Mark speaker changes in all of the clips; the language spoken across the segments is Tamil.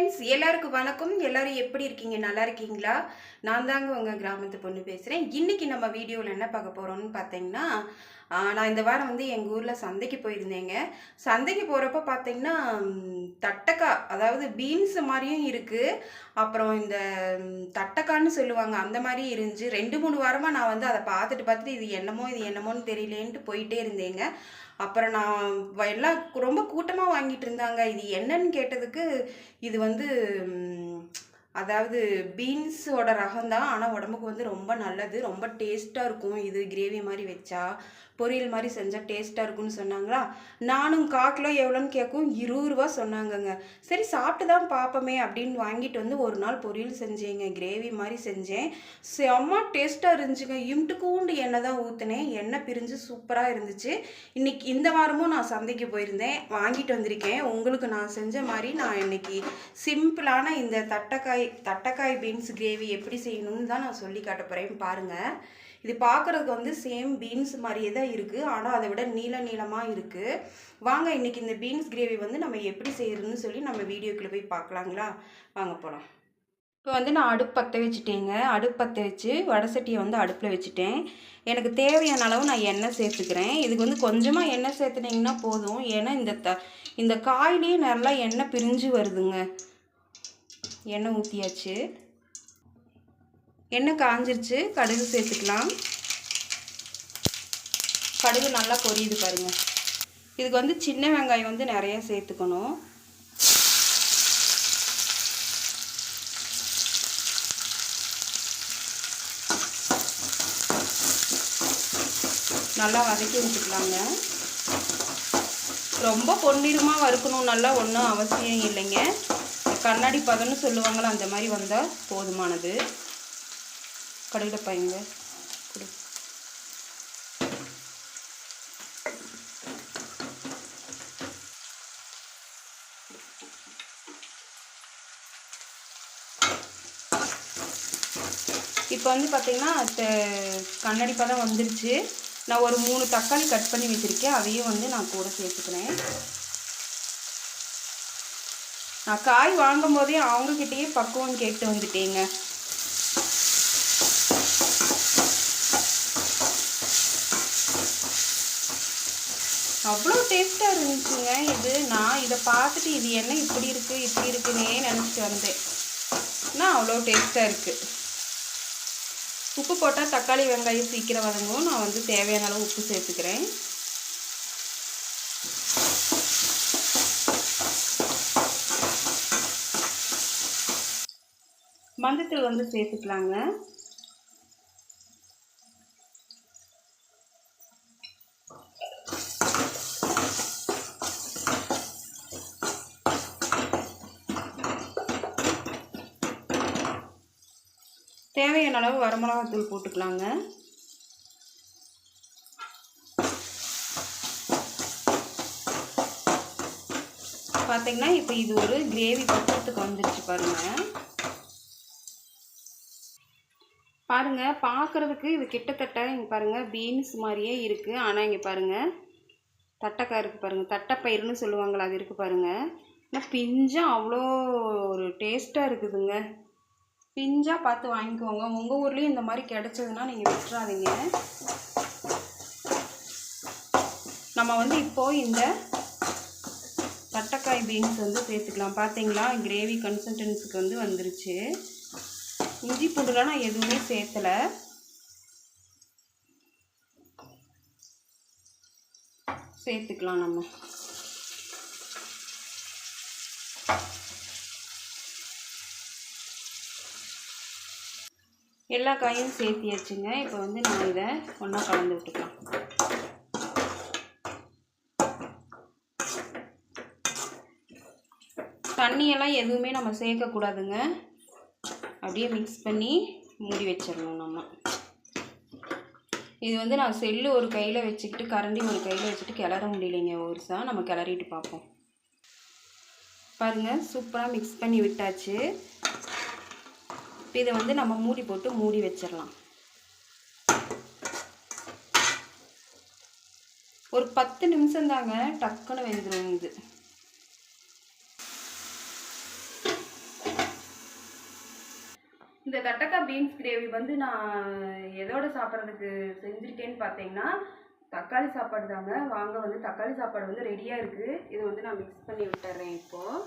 Speaker 1: ஃப்ரெண்ட்ஸ் எல்லாருக்கும் வணக்கம். எல்லாரும் எப்படி இருக்கீங்க? நல்லா இருக்கீங்களா? நான் தாங்க உங்க கிராமத்து பொண்ணு பேசுகிறேன். இன்னைக்கு நம்ம வீடியோவில் என்ன பார்க்க போகிறோம்னு பார்த்தீங்கன்னா, நான் இந்த வாரம் வந்து எங்கள் ஊரில் சந்தைக்கு போயிருந்தேங்க. சந்தைக்கு போகிறப்ப பார்த்தீங்கன்னா தட்டக்காய், அதாவது பீன்ஸ் மாதிரியும் இருக்குது. அப்புறம் இந்த தட்டக்கான்னு சொல்லுவாங்க, அந்த மாதிரி இருந்துச்சு. 2-3 வாரமாக நான் வந்து அதை பார்த்துட்டு இது என்னமோன்னு தெரியலேன்ட்டு போயிட்டே இருந்தேங்க. அப்புறம் நான் எல்லாம் ரொம்ப கூட்டமாக வாங்கிட்டு இருந்தாங்க. இது என்னன்னு கேட்டதுக்கு, இது வந்து அதாவது பீன்ஸோட ரகம் தான். ஆனால் உடம்புக்கு வந்து ரொம்ப நல்லது, ரொம்ப டேஸ்ட்டாக இருக்கும். இது கிரேவி மாதிரி வச்சா, பொரியல் மாதிரி செஞ்சால் டேஸ்ட்டாக இருக்கும்னு சொன்னாங்களா. நானும் 1/4 கிலோ எவ்வளோன்னு கேட்கும், 20 ரூபா சொன்னாங்கங்க. சரி சாப்பிட்டு தான் பார்ப்போமே அப்படின்னு வாங்கிட்டு வந்து ஒரு நாள் பொரியல் செஞ்சேங்க, கிரேவி மாதிரி செஞ்சேன். செம்ம டேஸ்ட்டாக இருந்துச்சுங்க. இம்ட்டுக்கூண்டு எண்ணெய் தான் ஊற்றினேன், எண்ணெய் பிரிஞ்சு சூப்பராக இருந்துச்சு. இன்னைக்கு இந்த வாரமும் நான் சந்தைக்கு போயிருந்தேன், வாங்கிட்டு வந்திருக்கேன். உங்களுக்கு நான் செஞ்ச மாதிரி நான் இன்னைக்கு சிம்பிளான இந்த தட்டக்காய் பீன்ஸ் கிரேவி எப்படி செய்யணும்னு தான் நான் சொல்லி காட்ட போகிறேன். பாருங்கள், இது பார்க்குறதுக்கு வந்து சேம் பீன்ஸ் மாதிரியே தான் இருக்குது, ஆனால் அதை விட நீளமாக இருக்குது. வாங்க இன்றைக்கி இந்த பீன்ஸ் கிரேவி வந்து நம்ம எப்படி செய்யறதுன்னு சொல்லி நம்ம வீடியோக்குள்ளே போய் பார்க்கலாங்களா? வாங்க போகலாம். இப்போ வந்து நான் அடுப்பு பற்ற வச்சுட்டேங்க. அடுப்பு பற்ற வச்சு வடை சட்டியை வந்து அடுப்பில் வச்சுட்டேன். எனக்கு தேவையான அளவு நான் எண்ணெய் சேர்த்துக்கிறேன். இதுக்கு வந்து கொஞ்சமாக எண்ணெய் சேர்த்துனீங்கன்னா போதும். ஏன்னா இந்த காயிலேயே நல்லா எண்ணெய் பிரிஞ்சு வருதுங்க. எண்ணெய் ஊற்றியாச்சு, எண்ணெய் காஞ்சிருச்சு. கடுகு சேர்த்துக்கலாம். கடுகு நல்லா பொரியுது பாருங்கள். இதுக்கு வந்து சின்ன வெங்காயம் வந்து நிறைய சேர்த்துக்கணும். நல்லா வதக்கி விட்டுக்கலாங்க. ரொம்ப பொன்னிறமாக வறுக்கணும் நல்லா ஒன்றும் அவசியம் இல்லைங்க. கண்ணாடி பதம்னு சொல்லுவாங்களா, அந்த மாதிரி வந்தால் போதுமானது. கடுகில் பாருங்க கொடு. இப்போ வந்து பார்த்திங்கன்னா கண்ணாடி பதம் வந்துருச்சு. நான் ஒரு 3 தக்காளி கட் பண்ணி வச்சுருக்கேன், அதையும் வந்து நான் கூட சேர்த்துக்கிறேன். நான் காய் வாங்கும் போதே அவங்கக்கிட்டேயே பக்குவம் கேட்டு வந்துட்டேங்க. அவ்வளோ டேஸ்ட்டாக இருந்துச்சுங்க இது. நான் இதை பார்த்துட்டு இது என்ன இப்படி இருக்குன்னே நினச்சிட்டு வந்தேன். ஆனால் அவ்வளோ டேஸ்ட்டாக இருக்குது. உப்பு போட்டால் தக்காளி வெங்காயம் சீக்கிரம் வதங்கும். நான் வந்து தேவையான அளவு உப்பு சேர்த்துக்கிறேன். மஞ்சத்தூள் வந்து சேர்த்துக்கலாங்க. தேவையான அளவு வரமிளகாத்தூள் போட்டுக்கலாங்க. பார்த்தீங்கன்னா இப்போ இது ஒரு கிரேவி பக்கத்துக்கு வந்துருச்சு பாருங்கள். பார்க்குறதுக்கு இது கிட்டத்தட்ட இங்கே பாருங்கள் பீன்ஸ் மாதிரியே இருக்குது. ஆனால் இங்கே பாருங்கள் தட்டைக்காய் இருக்குது பாருங்கள், தட்டைப்பயிறுன்னு சொல்லுவாங்களா, அது இருக்குது பாருங்கள். ஆனால் பிஞ்சாக அவ்வளோ ஒரு டேஸ்ட்டாக இருக்குதுங்க. பிஞ்சாக பார்த்து வாங்கிக்கோங்க. உங்கள் ஊர்லேயும் இந்த மாதிரி கிடச்சதுன்னா நீங்கள் விட்டுறாதீங்க. நம்ம வந்து இப்போது இந்த தட்டைக்காய் பீன்ஸ் வந்து சேர்த்துக்கலாம். பார்த்தீங்களா, கிரேவி கன்சிஸ்டன்சிக்கு வந்து வந்துருச்சு. இஞ்சி பூண்டுலாம் நான் எதுவுமே சேர்த்தலை. சேர்த்துக்கலாம் நம்ம. எல்லா காயும் சேர்த்தியாச்சுங்க. இப்போ வந்து நான் இதை ஒன்றா கலந்து விட்டுக்கலாம். தண்ணியெல்லாம் எதுவுமே நம்ம சேர்க்கக்கூடாதுங்க. அப்படியே மிக்ஸ் பண்ணி மூடி வச்சிடணும் நம்ம. இது வந்து நான் செல்லு ஒரு கையில் வச்சுக்கிட்டு கரண்டி ஒரு கையில் வச்சுட்டு கிளற முடியலைங்க. ஒருசா நம்ம கிளறிட்டு பார்ப்போம். பாருங்கள், சூப்பராக மிக்ஸ் பண்ணி விட்டாச்சு. இதை வந்து நம்ம மூடி போட்டு மூடி வச்சிடலாம். ஒரு 10 நிமிஷம் தாங்க, டக்குன்னு வெந்துடும் இது. இந்த தட்டக்காய் பீன்ஸ் கிரேவி வந்து நான் எதோட சாப்பிட்றதுக்கு செஞ்சுருக்கேன்னு பார்த்தீங்கன்னா தக்காளி சாப்பாடு தாங்க. வாங்க வந்து தக்காளி சாப்பாடு வந்து ரெடியாக இருக்குது. இது வந்து நான் மிக்ஸ் பண்ணி விட்டுறேன் இப்போது.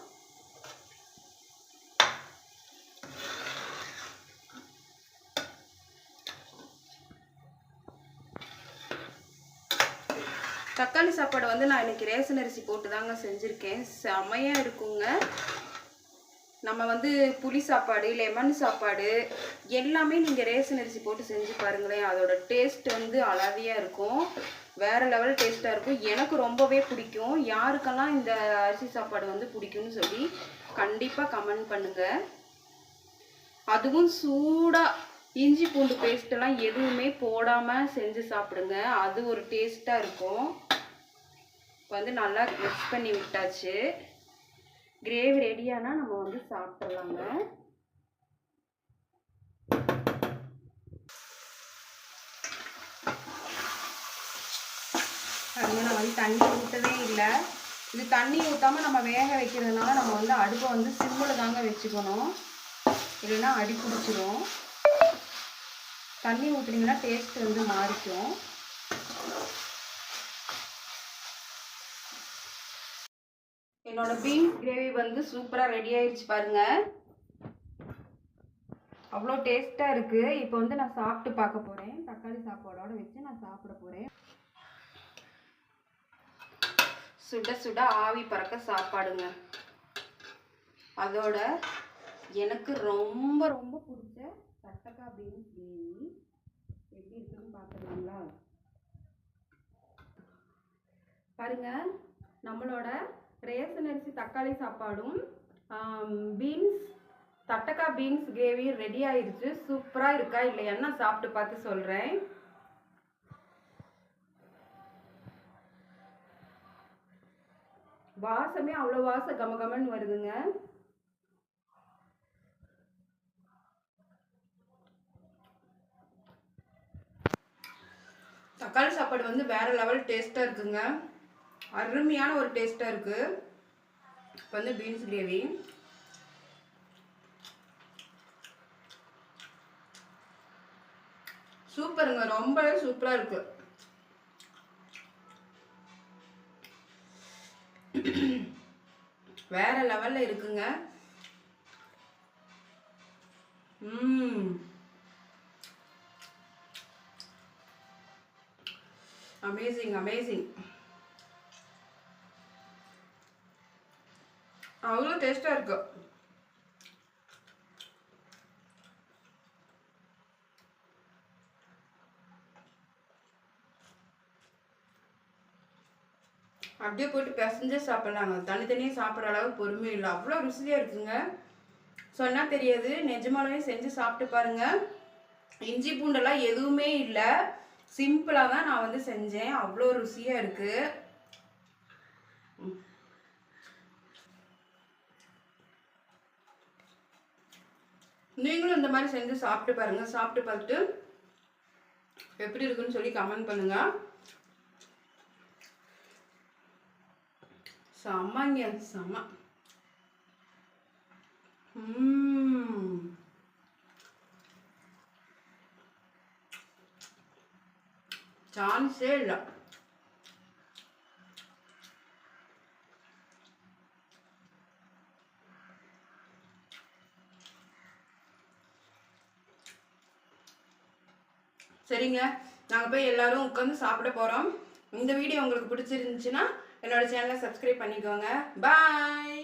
Speaker 1: தக்காளி சாப்பாடு வந்து நான் இன்றைக்கி ரேஷன் அரிசி போட்டு தாங்க செஞ்சுருக்கேன். செம்மையாக இருக்குங்க. நம்ம வந்து புளி சாப்பாடு, லெமன் சாப்பாடு எல்லாமே நீங்கள் ரேஷன் அரிசி போட்டு செஞ்சு பாருங்களேன். அதோட டேஸ்ட் வந்து அலாதியாக இருக்கும். வேறு லெவல் டேஸ்ட்டாக இருக்கும். எனக்கு ரொம்பவே பிடிக்கும். யாருக்கெல்லாம் இந்த அரிசி சாப்பாடு வந்து பிடிக்கும்னு சொல்லி கண்டிப்பாக கமெண்ட் பண்ணுங்கள். அதுவும் சூடாக இஞ்சி பூண்டு பேஸ்ட்டெல்லாம் எதுவுமே போடாமல் செஞ்சு சாப்பிடுங்க. அது ஒரு டேஸ்ட்டாக இருக்கும். இப்போ வந்து நல்லா மிக்ஸ் பண்ணி விட்டாச்சு. கிரேவி ரெடியானால் நம்ம வந்து சாப்பிட்றலாங்க. அதுங்க நான் வந்து தண்ணி ஊற்றவே இல்லை. இது தண்ணி ஊற்றாமல் நம்ம வேக வைக்கிறதுனால நம்ம வந்து அடுப்பை வந்து சிம்மில் தாங்க வச்சுக்கணும், இல்லைன்னா அடி பிடிச்சிரும். தண்ணி ஊற்றுனீங்கன்னா டேஸ்ட் வந்து மாறிக்கும். என்னோட பீன்ஸ் கிரேவி வந்து சூப்பராக ரெடி ஆயிடுச்சு பாருங்க. அவ்வளோ டேஸ்ட்டாக இருக்குது. இப்போ வந்து நான் சாப்பிட்டு பார்க்க போகிறேன். தக்காளி சாப்பாடோட வச்சு நான் சாப்பிட போகிறேன். சுட சுட ஆவி பறக்க சாப்பாடுங்க. அதோட எனக்கு ரொம்ப ரொம்ப பிடிச்ச தட்டக்காய் பீன்ஸ் கிரேவி எப்படி இருக்குன்னு பார்த்துக்கலாங்களா? பாருங்க, நம்மளோட ரேஷன் அரிசி தக்காளி சாப்பாடும் பீன்ஸ் தட்டக்காய் பீன்ஸ் கிரேவி ரெடி ஆயிடுச்சு. சூப்பராக இருக்கா இல்லையான்னு நான் சாப்பிட்டு பார்த்து சொல்கிறேன். வாசமே அவ்வளோ வாசம் கமகமன்னு வருதுங்க. தக்காளி சாப்பாடு வந்து வேற லெவல் டேஸ்ட்டாக இருக்குங்க. அருமையான ஒரு டேஸ்ட்டாக இருக்குது. இப்போ வந்து பீன்ஸ் கிரேவி சூப்பருங்க, ரொம்பவே சூப்பராக இருக்கு. வேற லெவலில் இருக்குங்க. Amazing amazing. அவ்வளோ டேஸ்ட்டாக இருக்கு. அப்படியே போயிட்டு பிசைஞ்சே சாப்பிட்லாங்க. தனித்தனியாக சாப்பிட்ற அளவுக்கு பொறுமை இல்லை. அவ்வளோ ருசியாக இருக்குங்க. சொன்னால் தெரியாது, நிஜமானவே செஞ்சு சாப்பிட்டு பாருங்க. இஞ்சி பூண்டெல்லாம் எதுவுமே இல்லை, சிம்பிளாக தான் நான் வந்து செஞ்சேன். அவ்வளோ ருசியாக இருக்குது. நீங்களும் இந்த மாதிரி செஞ்சு சாப்பிட்டு பாருங்க. சாப்பிட்டு பார்த்துட்டு எப்படி இருக்குன்னு சொல்லி கமெண்ட் பண்ணுங்க. செம்மங்க, செம்ம. சான்ஸே இல்லை. சரிங்க, நாங்கள் போய் எல்லாரும் உட்காந்து சாப்பிட போகிறோம். இந்த வீடியோ உங்களுக்கு பிடிச்சிருந்துச்சுன்னா என்னோட சேனலை சப்ஸ்கிரைப் பண்ணிக்கோங்க. பாய்.